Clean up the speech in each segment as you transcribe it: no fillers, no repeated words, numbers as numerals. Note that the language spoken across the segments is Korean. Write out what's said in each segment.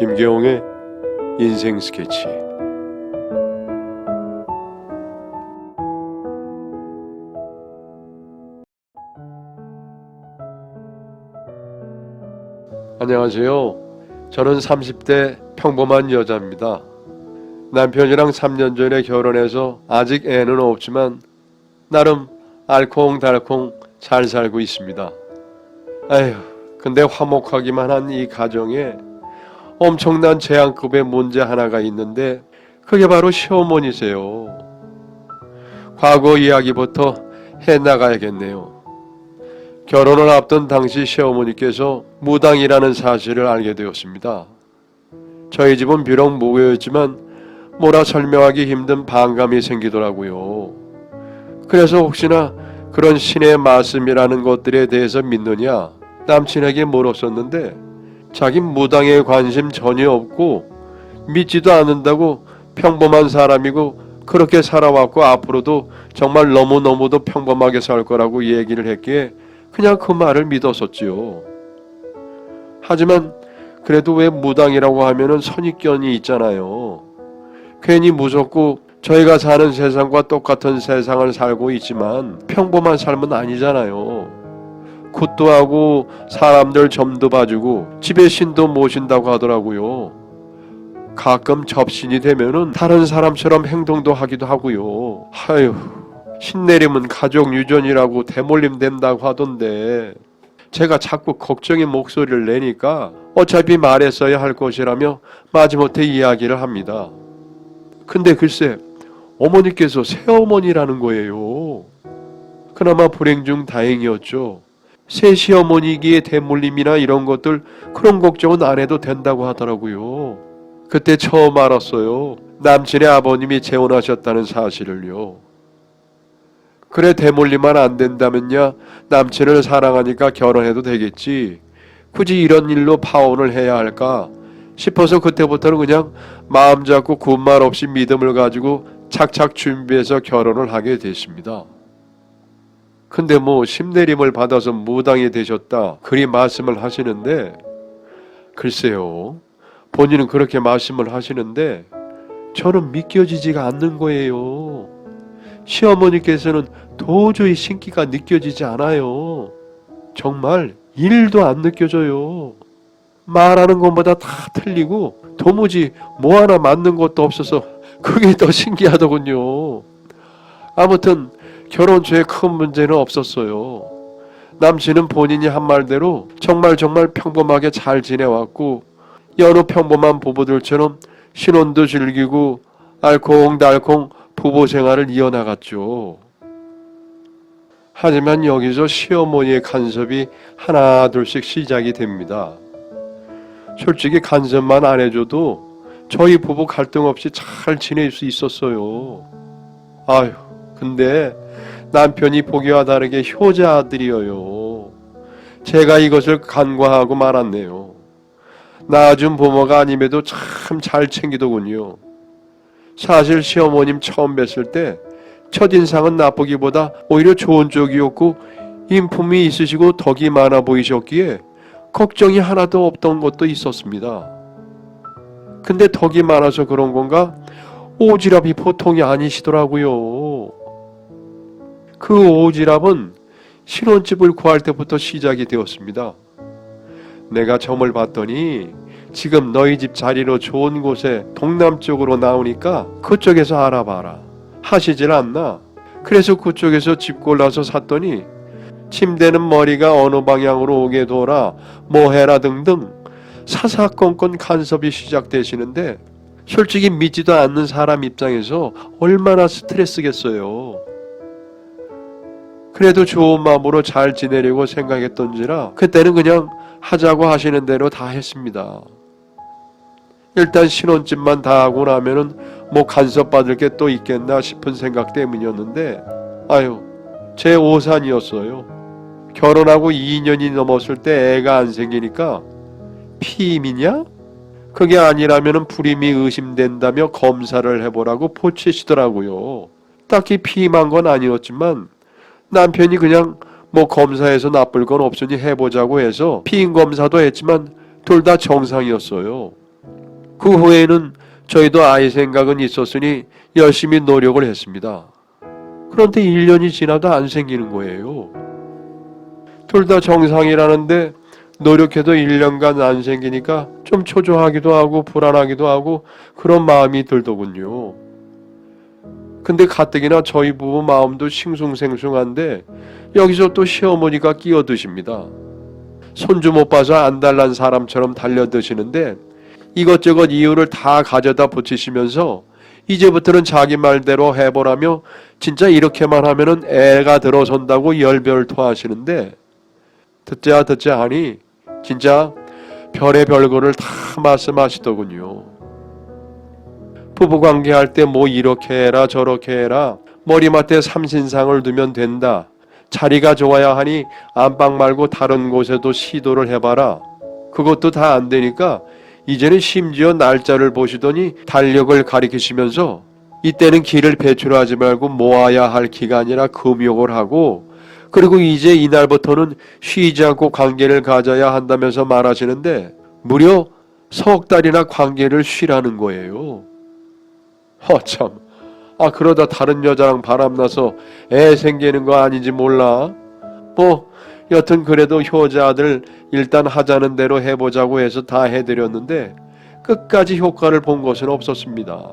김계홍의 인생 스케치. 안녕하세요. 저는 30대 평범한 여자입니다. 남편이랑 3년 전에 결혼해서 아직 애는 없지만 나름 알콩달콩 잘 살고 있습니다. 아휴, 근데 화목하기만 한 이 가정에 엄청난 재앙급의 문제 하나가 있는데 그게 바로 시어머니세요. 과거 이야기부터 해나가야겠네요. 결혼을 앞둔 당시 시어머니께서 무당이라는 사실을 알게 되었습니다. 저희 집은 비록 무교였지만 뭐라 설명하기 힘든 반감이 생기더라고요. 그래서 혹시나 그런 신의 말씀이라는 것들에 대해서 믿느냐 남친에게 물었었는데 자긴 무당에 관심 전혀 없고 믿지도 않는다고 평범한 사람이고 그렇게 살아왔고 앞으로도 정말 너무너무도 평범하게 살 거라고 얘기를 했기에 그냥 그 말을 믿었었지요. 하지만 그래도 왜 무당이라고 하면은 선입견이 있잖아요. 괜히 무섭고 저희가 사는 세상과 똑같은 세상을 살고 있지만 평범한 삶은 아니잖아요. 굿도 하고 사람들 점도 봐주고 집에 신도 모신다고 하더라고요. 가끔 접신이 되면은 다른 사람처럼 행동도 하기도 하고요. 아휴, 신내림은 가족 유전이라고 대물림 된다고 하던데 제가 자꾸 걱정의 목소리를 내니까 어차피 말했어야 할 것이라며 마지못해 이야기를 합니다. 근데 글쎄 어머니께서 새어머니라는 거예요. 그나마 불행 중 다행이었죠. 새 시어머니기에 대물림이나 이런 것들 그런 걱정은 안 해도 된다고 하더라고요. 그때 처음 알았어요. 남친의 아버님이 재혼하셨다는 사실을요. 그래 대물림만 안 된다면야 남친을 사랑하니까 결혼해도 되겠지. 굳이 이런 일로 파혼을 해야 할까 싶어서 그때부터는 그냥 마음 잡고 군말 없이 믿음을 가지고 착착 준비해서 결혼을 하게 됐습니다. 근데 뭐 심내림을 받아서 무당이 되셨다 그리 말씀을 하시는데 글쎄요. 본인은 그렇게 말씀을 하시는데 저는 믿겨지지가 않는 거예요. 시어머니께서는 도저히 신기가 느껴지지 않아요. 정말 1도 안 느껴져요. 말하는 것보다 다 틀리고 도무지 뭐 하나 맞는 것도 없어서 그게 더 신기하더군요. 아무튼 결혼 초에 큰 문제는 없었어요. 남친은 본인이 한 말대로 정말 평범하게 잘 지내왔고 여느 평범한 부부들처럼 신혼도 즐기고 알콩달콩 부부 생활을 이어나갔죠. 하지만 여기서 시어머니의 간섭이 하나 둘씩 시작이 됩니다. 솔직히 간섭만 안 해줘도 저희 부부 갈등 없이 잘 지낼 수 있었어요. 아휴, 근데 남편이 보기와 다르게 효자 아들이어요. 제가 이것을 간과하고 말았네요. 낳아준 부모가 아님에도 참 잘 챙기더군요. 사실 시어머님 처음 뵀을 때 첫인상은 나쁘기보다 오히려 좋은 쪽이었고 인품이 있으시고 덕이 많아 보이셨기에 걱정이 하나도 없던 것도 있었습니다. 근데 덕이 많아서 그런 건가 오지랖이 보통이 아니시더라고요. 그 오지랖은 신혼집을 구할 때부터 시작이 되었습니다. 내가 점을 봤더니 지금 너희 집 자리로 좋은 곳에 동남쪽으로 나오니까 그쪽에서 알아봐라 하시질 않나. 그래서 그쪽에서 집 골라서 샀더니 침대는 머리가 어느 방향으로 오게 둬라 뭐 해라 등등 사사건건 간섭이 시작되시는데 솔직히 믿지도 않는 사람 입장에서 얼마나 스트레스겠어요. 그래도 좋은 마음으로 잘 지내려고 생각했던지라 그때는 그냥 하자고 하시는 대로 다 했습니다. 일단 신혼집만 다 하고 나면은 뭐 간섭받을 게 또 있겠나 싶은 생각 때문이었는데 아유 제 오산이었어요. 결혼하고 2년이 넘었을 때 애가 안 생기니까 피임이냐? 그게 아니라면은 불임이 의심된다며 검사를 해보라고 포치시더라고요. 딱히 피임한 건 아니었지만 남편이 그냥 뭐 검사해서 나쁠 건 없으니 해보자고 해서 피임 검사도 했지만 둘 다 정상이었어요. 그 후에는 저희도 아이 생각은 있었으니 열심히 노력을 했습니다. 그런데 1년이 지나도 안 생기는 거예요. 둘 다 정상이라는데 노력해도 1년간 안 생기니까 좀 초조하기도 하고 불안하기도 하고 그런 마음이 들더군요. 근데 가뜩이나 저희 부부 마음도 싱숭생숭한데 여기서 또 시어머니가 끼어드십니다. 손주 못 봐서 안달난 사람처럼 달려드시는데 이것저것 이유를 다 가져다 붙이시면서 이제부터는 자기 말대로 해보라며 진짜 이렇게만 하면은 애가 들어선다고 열별토하시는데 듣자 하니 진짜 별의 별거를 다 말씀하시더군요. 부부관계 할 때 뭐 이렇게 해라 저렇게 해라, 머리맡에 삼신상을 두면 된다, 자리가 좋아야 하니 안방 말고 다른 곳에도 시도를 해봐라, 그것도 다 안 되니까 이제는 심지어 날짜를 보시더니 달력을 가리키시면서 이때는 기를 배출하지 말고 모아야 할 기간이라 금욕을 하고, 그리고 이제 이날부터는 쉬지 않고 관계를 가져야 한다면서 말하시는데 무려 석 달이나 관계를 쉬라는 거예요. 참, 그러다 다른 여자랑 바람나서 애 생기는 거 아닌지 몰라. 여튼 그래도 효자들 일단 하자는 대로 해보자고 해서 다 해드렸는데 끝까지 효과를 본 것은 없었습니다.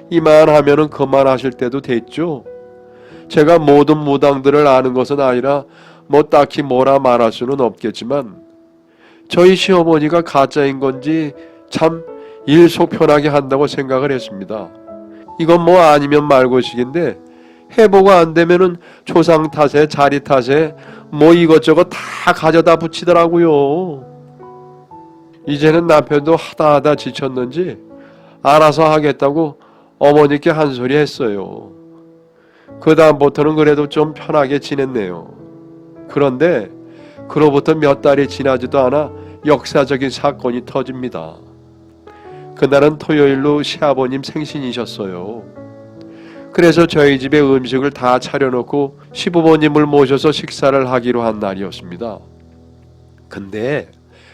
이만하면은 그만하실 때도 됐죠. 제가 모든 무당들을 아는 것은 아니라 딱히 뭐라 말할 수는 없겠지만 저희 시어머니가 가짜인 건지 참 일 속 편하게 한다고 생각을 했습니다. 이건 아니면 말고식인데 해보고 안 되면은 조상 탓에 자리 탓에 이것저것 다 가져다 붙이더라고요. 이제는 남편도 하다 지쳤는지 알아서 하겠다고 어머니께 한 소리 했어요. 그 다음부터는 그래도 좀 편하게 지냈네요. 그런데 그로부터 몇 달이 지나지도 않아 역사적인 사건이 터집니다. 그날은 토요일로 시아버님 생신이셨어요. 그래서 저희 집에 음식을 다 차려놓고 시부모님을 모셔서 식사를 하기로 한 날이었습니다. 근데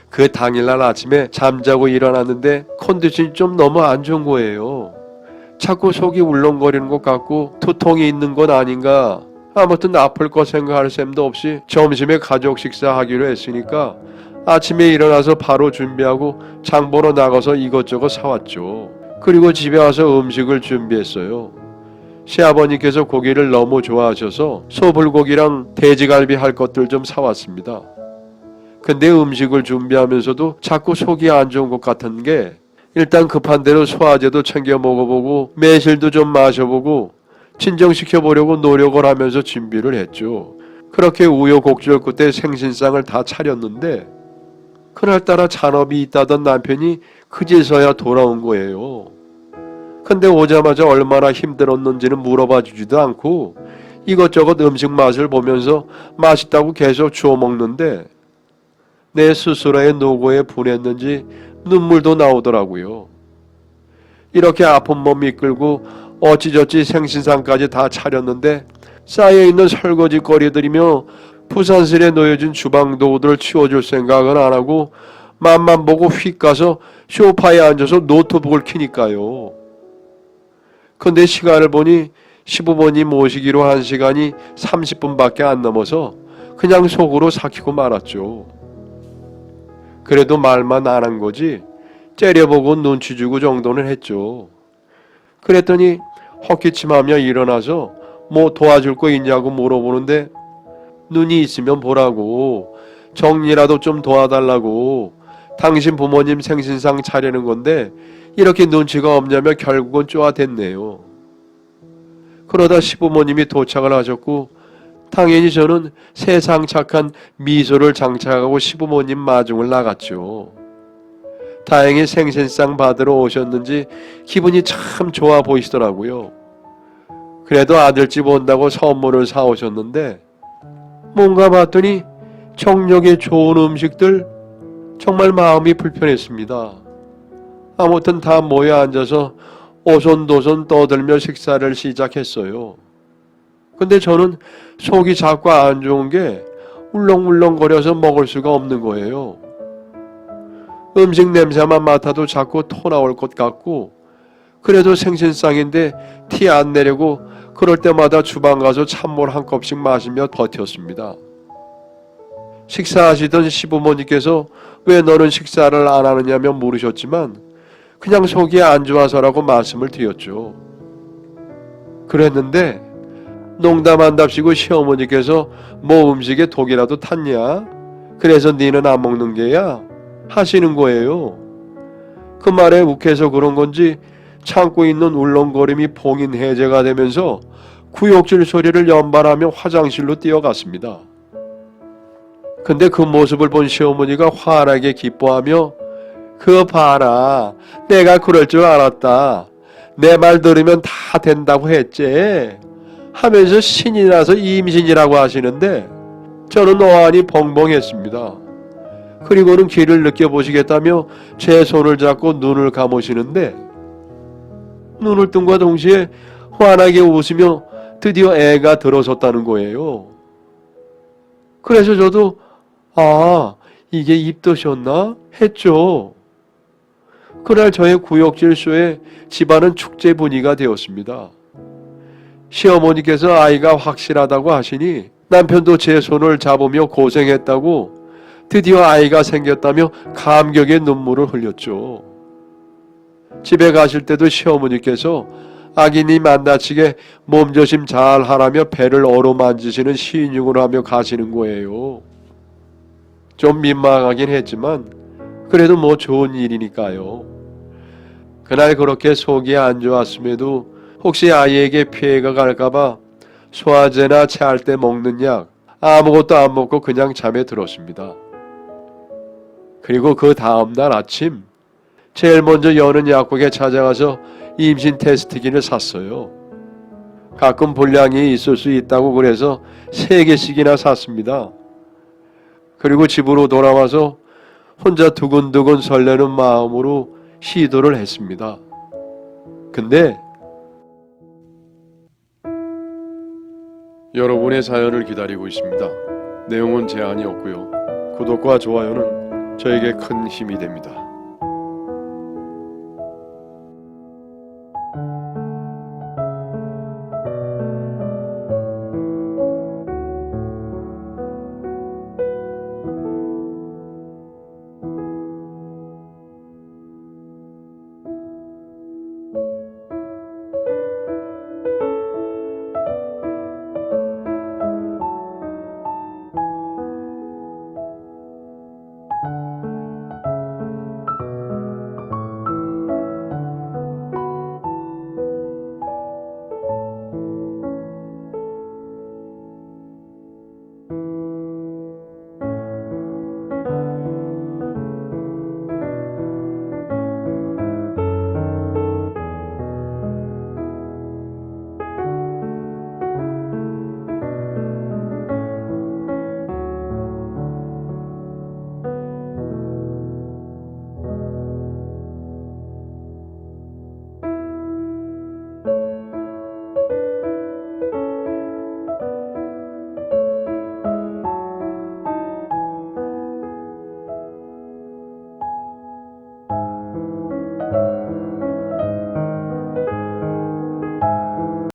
그 당일날 아침에 잠자고 일어났는데 컨디션이 좀 너무 안 좋은 거예요. 자꾸 속이 울렁거리는 것 같고 두통이 있는 건 아닌가, 아무튼 아플 거 생각할 셈도 없이 점심에 가족 식사하기로 했으니까 아침에 일어나서 바로 준비하고 장 보러 나가서 이것저것 사왔죠. 그리고 집에 와서 음식을 준비했어요. 시아버님께서 고기를 너무 좋아하셔서 소불고기랑 돼지갈비 할 것들 좀 사왔습니다. 근데 음식을 준비하면서도 자꾸 속이 안 좋은 것 같은 게 일단 급한 대로 소화제도 챙겨 먹어보고 매실도 좀 마셔보고 진정시켜보려고 노력을 하면서 준비를 했죠. 그렇게 우여곡절 끝에 생신상을 다 차렸는데 그날따라 잔업이 있다던 남편이 그제서야 돌아온 거예요. 근데 오자마자 얼마나 힘들었는지는 물어봐 주지도 않고 이것저것 음식 맛을 보면서 맛있다고 계속 주워 먹는데 내 스스로의 노고에 분했는지 눈물도 나오더라고요. 이렇게 아픈 몸 이끌고 어찌저찌 생신상까지 다 차렸는데 쌓여있는 설거지 거리들이며 부산실에 놓여진 주방 도구들을 치워줄 생각은 안 하고 맘만 보고 휙 가서 소파에 앉아서 노트북을 켜니까요. 근데 시간을 보니 시부모님 모시기로 한 시간이 30분밖에 안 넘어서 그냥 속으로 삭히고 말았죠. 그래도 말만 안 한 거지 째려보고 눈치 주고 정도는 했죠. 그랬더니 헛기침하며 일어나서 도와줄 거 있냐고 물어보는데 눈이 있으면 보라고, 정리라도 좀 도와달라고, 당신 부모님 생신상 차리는 건데 이렇게 눈치가 없냐며 결국은 쪼아댔네요. 그러다 시부모님이 도착을 하셨고 당연히 저는 세상 착한 미소를 장착하고 시부모님 마중을 나갔죠. 다행히 생신상 받으러 오셨는지 기분이 참 좋아 보이시더라고요. 그래도 아들집 온다고 선물을 사오셨는데 뭔가 봤더니 정력에 좋은 음식들, 정말 마음이 불편했습니다. 아무튼 다 모여 앉아서 오손도손 떠들며 식사를 시작했어요. 근데 저는 속이 자꾸 안 좋은 게 울렁울렁거려서 먹을 수가 없는 거예요. 음식 냄새만 맡아도 자꾸 토 나올 것 같고, 그래도 생신상인데 티 안 내려고 그럴 때마다 주방 가서 찬물 한 컵씩 마시며 버텼습니다. 식사하시던 시부모님께서 왜 너는 식사를 안 하느냐며 물으셨지만 그냥 속이 안 좋아서라고 말씀을 드렸죠. 그랬는데 농담한답시고 시어머니께서 뭐 음식에 독이라도 탔냐? 그래서 니는 안 먹는 게야? 하시는 거예요. 그 말에 욱해서 그런 건지 참고 있는 울렁거림이 봉인 해제가 되면서 구역질 소리를 연발하며 화장실로 뛰어갔습니다. 근데 그 모습을 본 시어머니가 환하게 기뻐하며 그거 봐라, 내가 그럴 줄 알았다, 내 말 들으면 다 된다고 했지 하면서 신이 나서 임신이라고 하시는데 저는 어안이 벙벙했습니다. 그리고는 귀를 느껴보시겠다며 제 손을 잡고 눈을 감으시는데 눈을 뜬과 동시에 환하게 웃으며 드디어 애가 들어섰다는 거예요. 그래서 저도 아, 이게 입덧이었나? 했죠. 그날 저의 구역질소에 집안은 축제 분위기가 되었습니다. 시어머니께서 아이가 확실하다고 하시니 남편도 제 손을 잡으며 고생했다고 드디어 아이가 생겼다며 감격의 눈물을 흘렸죠. 집에 가실 때도 시어머니께서 아기님 안 다치게 몸조심 잘 하라며 배를 어루만지시는 시인육을 하며 가시는 거예요. 좀 민망하긴 했지만 그래도 뭐 좋은 일이니까요. 그날 그렇게 속이 안 좋았음에도 혹시 아이에게 피해가 갈까봐 소화제나 체할 때 먹는 약 아무것도 안 먹고 그냥 잠에 들었습니다. 그리고 그 다음날 아침 제일 먼저 여는 약국에 찾아가서 임신 테스트기를 샀어요. 가끔 불량이 있을 수 있다고 그래서 3개씩이나 샀습니다. 그리고 집으로 돌아와서 혼자 두근두근 설레는 마음으로 시도를 했습니다. 근데 여러분의 사연을 기다리고 있습니다. 내용은 제한이 없고요. 구독과 좋아요는 저에게 큰 힘이 됩니다.